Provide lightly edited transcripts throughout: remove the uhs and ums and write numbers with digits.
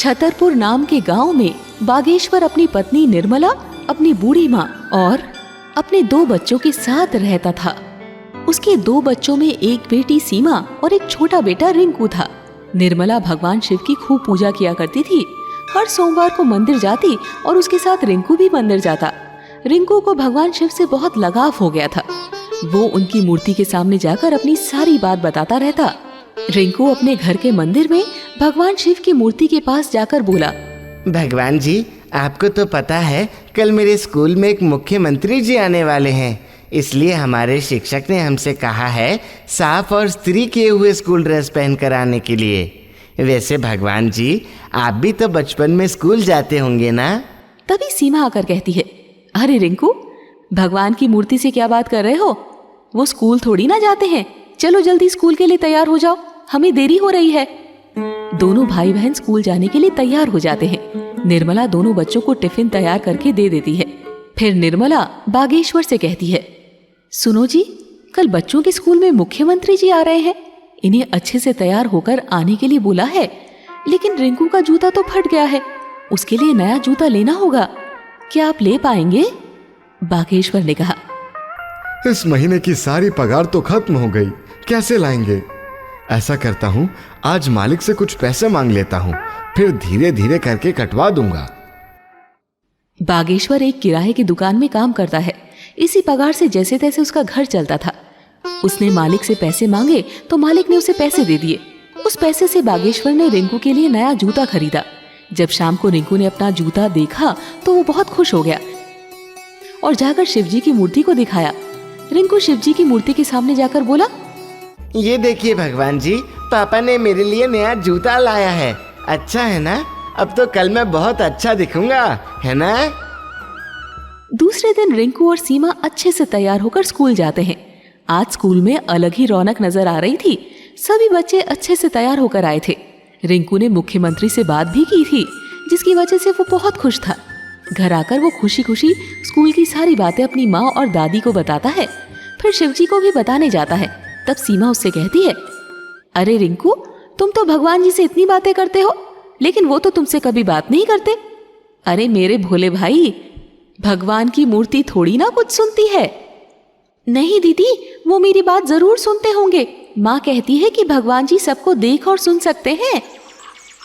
छतरपुर नाम के गांव में बागेश्वर अपनी पत्नी निर्मला, अपनी बूढ़ी माँ और अपने 2 बच्चों के साथ रहता था। उसके 2 बच्चों में एक बेटी सीमा और एक छोटा बेटा रिंकू था। निर्मला भगवान शिव की खूब पूजा किया करती थी। हर सोमवार को मंदिर जाती और उसके साथ रिंकू भी मंदिर जाता। रिंकू को भगवान शिव से बहुत लगाव हो गया था। वो उनकी मूर्ति के सामने जाकर अपनी सारी बात बताता रहता। रिंकू अपने घर के मंदिर में भगवान शिव की मूर्ति के पास जाकर बोला, भगवान जी, आपको तो पता है कल मेरे स्कूल में एक मुख्यमंत्री जी आने वाले हैं, इसलिए हमारे शिक्षक ने हमसे कहा है साफ और इस्त्री किए हुए स्कूल ड्रेस पहन कर आने के लिए। वैसे भगवान जी, आप भी तो बचपन में स्कूल जाते होंगे ना? तभी सीमा आकर कहती है, अरे रिंकू, भगवान की मूर्ति से क्या बात कर रहे हो? वो स्कूल थोड़ी ना जाते हैं। चलो जल्दी स्कूल के लिए तैयार हो जाओ, हमें देरी हो रही है। दोनों भाई बहन स्कूल जाने के लिए तैयार हो जाते हैं। निर्मला दोनों बच्चों को टिफिन तैयार करके दे देती है। फिर निर्मला बागेश्वर से कहती है, सुनो जी, कल बच्चों के स्कूल में मुख्यमंत्री जी आ रहे हैं। इन्हें अच्छे से तैयार होकर आने के लिए बोला है, लेकिन रिंकू का जूता तो फट गया है, उसके लिए नया जूता लेना होगा। क्या आप ले पाएंगे? बागेश्वर ने कहा, इस महीने की सारी पगार तो खत्म हो गई, कैसे लाएंगे? ऐसा करता हूँ, आज मालिक से कुछ पैसे मांग लेता हूँ, फिर धीरे धीरे करके कटवा दूंगा। बागेश्वर एक किराए की दुकान में काम करता है। इसी पगार से जैसे तैसे उसका घर चलता था। उसने मालिक से पैसे मांगे तो मालिक ने उसे पैसे दे दिए। उस पैसे से बागेश्वर ने रिंकू के लिए नया जूता खरीदा। जब शाम को रिंकू ने अपना जूता देखा तो वो बहुत खुश हो गया और जाकर शिवजी की मूर्ति को दिखाया। रिंकू शिवजी की मूर्ति के सामने जाकर बोला, ये देखिए भगवान जी, पापा ने मेरे लिए नया जूता लाया है। अच्छा है ना? अब तो कल मैं बहुत अच्छा दिखूंगा, है ना? दूसरे दिन रिंकू और सीमा अच्छे से तैयार होकर स्कूल जाते हैं। आज स्कूल में अलग ही रौनक नजर आ रही थी। सभी बच्चे अच्छे से तैयार होकर आए थे। रिंकू ने मुख्यमंत्री से बात भी की थी, जिसकी वजह से वो बहुत खुश था। घर आकर वो खुशी खुशी स्कूल की सारी बातें अपनी माँ और दादी को बताता है। फिर शिवजी को भी बताने जाता है। तब सीमा उससे कहती है, अरे रिंकू, तुम तो भगवान जी से इतनी बातें करते हो, लेकिन वो तो तुमसे कभी बात नहीं करते। अरे मेरे भोले भाई, भगवान की मूर्ति थोड़ी ना कुछ सुनती है। नहीं दीदी, वो मेरी बात जरूर सुनते होंगे। माँ कहती है कि भगवान जी सबको देख और सुन सकते हैं।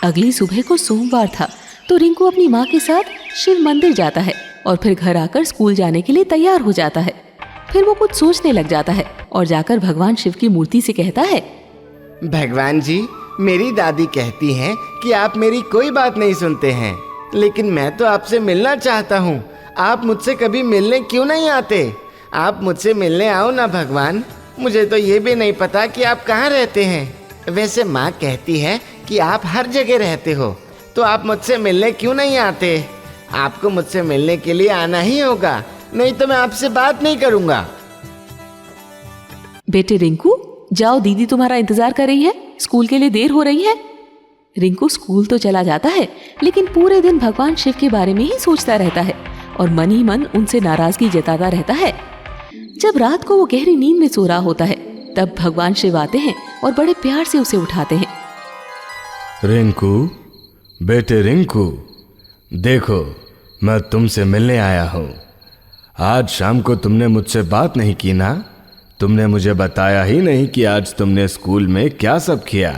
अगली सुबह को सोमवार था, तो रिंकू अपनी माँ के साथ शिव मंदिर जाता है और फिर घर आकर स्कूल जाने के लिए तैयार हो जाता है। फिर वो कुछ सोचने लग जाता है और जाकर भगवान शिव की मूर्ति से कहता है, भगवान जी, मेरी दादी कहती हैं कि आप मेरी कोई बात नहीं सुनते हैं, लेकिन मैं तो आपसे मिलना चाहता हूँ। आप मुझसे कभी मिलने क्यों नहीं आते? आप मुझसे मिलने आओ ना भगवान। मुझे तो ये भी नहीं पता कि आप कहाँ रहते हैं। वैसे माँ कहती है कि आप हर जगह रहते हो, तो आप मुझसे मिलने क्यों नहीं आते? आपको मुझसे मिलने के लिए आना ही होगा, नहीं तो मैं आपसे बात नहीं करूँगा। बेटे रिंकू, जाओ, दीदी तुम्हारा इंतजार कर रही है, स्कूल के लिए देर हो रही है। रिंकू स्कूल तो चला जाता है, लेकिन पूरे दिन भगवान शिव के बारे में ही सोचता रहता है और मन ही मन उनसे नाराजगी जताता रहता है। जब रात को वो गहरी नींद में सो रहा होता है, तब भगवान शिव आते हैं और बड़े प्यार से उसे उठाते हैं। रिंकू, बेटे रिंकू, देखो, मैं तुमसे मिलने आया हूँ। आज शाम को तुमने मुझसे बात नहीं की ना? तुमने मुझे बताया ही नहीं कि आज तुमने स्कूल में क्या सब किया।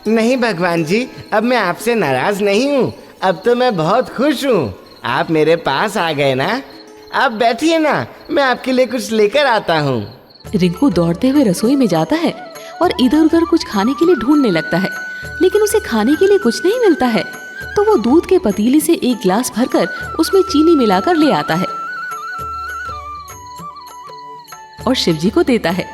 नहीं भगवान जी, अब मैं आपसे नाराज नहीं हूँ। अब तो मैं बहुत खुश हूँ। आप मेरे पास आ गए ना। आप बैठिए ना, मैं आपके लिए कुछ लेकर आता हूँ। रिंकू दौड़ते हुए रसोई में जाता है और इधर उधर कुछ खाने के लिए ढूंढने लगता है, लेकिन उसे खाने के लिए कुछ नहीं मिलता है। तो वो दूध के पतीले से एक गिलास भरकर उसमें चीनी मिलाकर ले आता है और शिवजी को देता है।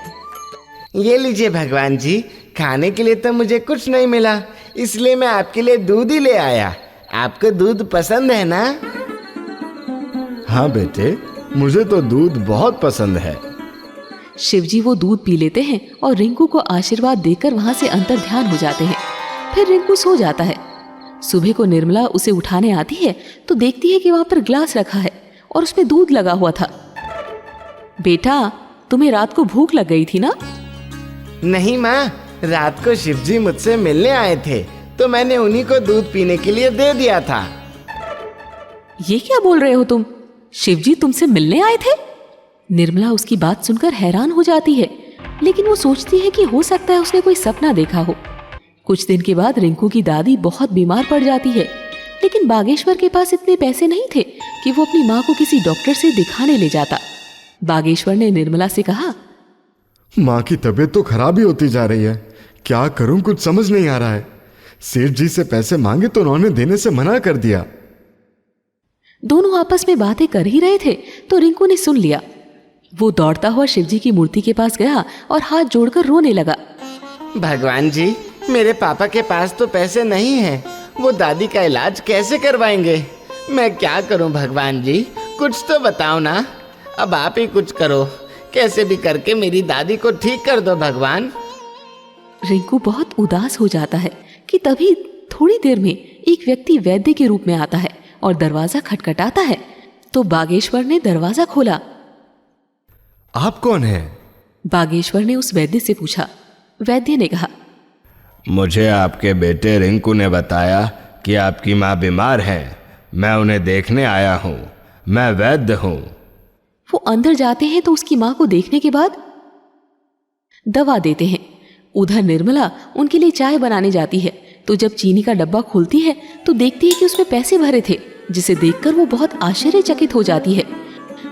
ये लीजिए भगवान जी, खाने के लिए तो मुझे कुछ नहीं मिला, इसलिए मैं आपके लिए दूध ही ले आया। आपको दूध पसंद है ना? हाँ बेटे, मुझे तो दूध बहुत पसंद है। शिवजी वो दूध पी लेते हैं और रिंकू को आशीर्वाद देकर वहां से अंतर ध्यान हो जाते हैं। फिर रिंकू सो जाता है। सुबह को निर्मला उसे उठाने आती है तो देखती है कि वहां पर ग्लास रखा है और उसमें दूध लगा हुआ था। बेटा, तुम्हें रात को भूख लग गई थी ना? नहीं माँ, रात को शिवजी मुझसे मिलने आए थे, तो मैंने उन्हीं को दूध पीने के लिए दे दिया था। ये क्या बोल रहे हो तुम? शिवजी तुमसे मिलने आए थे? निर्मला उसकी बात सुनकर हैरान हो जाती है, लेकिन वो सोचती है कि हो सकता है उसने कोई सपना देखा हो। कुछ दिन के बाद रिंकू की दादी बहुत बीमार पड़ जाती है, लेकिन बागेश्वर के पास इतने पैसे नहीं थे कि वो अपनी माँ को किसी डॉक्टर से दिखाने ले जाता। बागेश्वर ने निर्मला से कहा, माँ की तबीयत तो खराब ही होती जा रही है, क्या करूं कुछ समझ नहीं आ रहा है। सेठ जी से पैसे मांगे तो उन्होंने देने से मना कर दिया। दोनों आपस में बातें कर ही रहे थे तो रिंकू ने सुन लिया। वो दौड़ता हुआ शिवजी की मूर्ति के पास गया और हाथ जोड़कर रोने लगा। भगवान जी, मेरे पापा के पास तो पैसे नहीं हैं, वो दादी का इलाज कैसे करवाएंगे? मैं क्या करूं भगवान जी, कुछ तो बताओ ना। अब आप ही कुछ करो, कैसे भी करके मेरी दादी को ठीक कर दो भगवान। रिंकू बहुत उदास हो जाता है कि तभी थोड़ी देर में एक व्यक्ति वैद्य के रूप में आता है और दरवाजा खटखटाता है। तो बागेश्वर ने दरवाजा खोला। आप कौन हैं? बागेश्वर ने उस वैद्य से पूछा। वैद्य ने कहा, मुझे आपके बेटे रिंकू ने बताया कि आपकी माँ बीमार है, मैं उन्हें देखने आया हूँ, मैं वैद्य हूँ। वो अंदर जाते हैं तो उसकी माँ को देखने के बाद दवा देते हैं। उधर निर्मला उनके लिए चाय बनाने जाती है, तो जब चीनी का डब्बा खोलती है तो देखती है कि उसमें पैसे भरे थे, जिसे देखकर वो बहुत आश्चर्यचकित हो जाती है।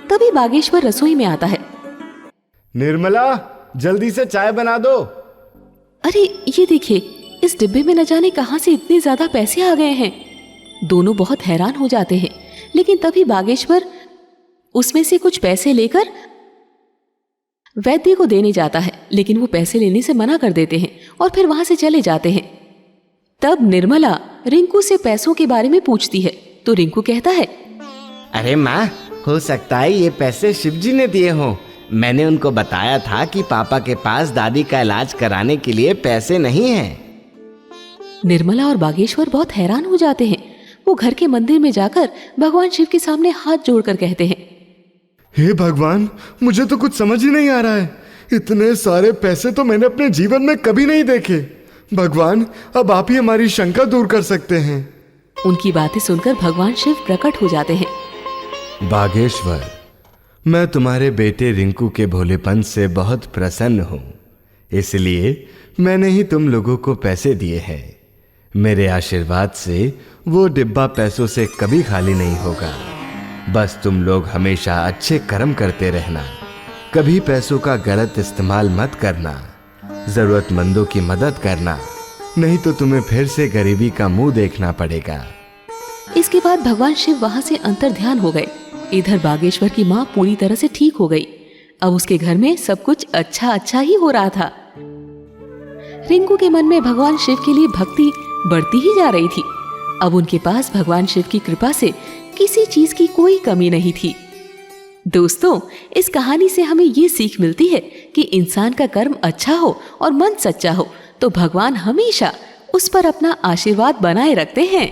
तभी बागेश्वर रसोई में आता है। निर्मला, जल्दी से चाय बना दो। अरे ये देखिए, इस डिब्बे में न जाने कहां से इतने ज्यादा पैसे आ गए हैं। दोनों बहुत हैरान हो जाते हैं, लेकिन तभी बागेश्वर उसमें से कुछ पैसे लेकर वैद्य को देने जाता है, लेकिन वो पैसे लेने से मना कर देते हैं और फिर वहां से चले जाते हैं। तब निर्मला रिंकू से पैसों के बारे में पूछती है, तो रिंकू कहता है, अरे माँ, हो सकता है ये पैसे शिवजी ने दिए हों। मैंने उनको बताया था कि पापा के पास दादी का इलाज कराने के लिए पैसे नहीं हैं। निर्मला और बागेश्वर बहुत हैरान हो जाते हैं। वो घर के मंदिर में जाकर भगवान शिव के सामने हाथ जोड़कर कहते हैं, हे भगवान, मुझे तो कुछ समझ ही नहीं आ रहा है। इतने सारे पैसे तो मैंने अपने जीवन में कभी नहीं देखे। भगवान, अब आप ही हमारी शंका दूर कर सकते हैं। उनकी बातें सुनकर भगवान शिव प्रकट हो जाते हैं। बागेश्वर, मैं तुम्हारे बेटे रिंकू के भोलेपन से बहुत प्रसन्न हूँ, इसलिए मैंने ही तुम लोगों को पैसे दिए हैं। मेरे आशीर्वाद से वो डिब्बा पैसों से कभी खाली नहीं होगा। बस तुम लोग हमेशा अच्छे कर्म करते रहना, कभी पैसों का गलत इस्तेमाल मत करना, जरूरतमंदों की मदद करना, नहीं तो तुम्हें फिर से गरीबी का मुंह देखना पड़ेगा। इसके बाद भगवान शिव वहां से अंतर्ध्यान हो गए। इधर बागेश्वर की माँ पूरी तरह से ठीक हो गई। अब उसके घर में सब कुछ अच्छा ही हो रहा था। रिंकू के मन में भगवान शिव के लिए भक्ति बढ़ती ही जा रही थी। अब उनके पास भगवान शिव की कृपा से किसी चीज की कोई कमी नहीं थी। दोस्तों, इस कहानी से हमें ये सीख मिलती है कि इंसान का कर्म अच्छा हो और मन सच्चा हो तो भगवान हमेशा उस पर अपना आशीर्वाद बनाए रखते हैं।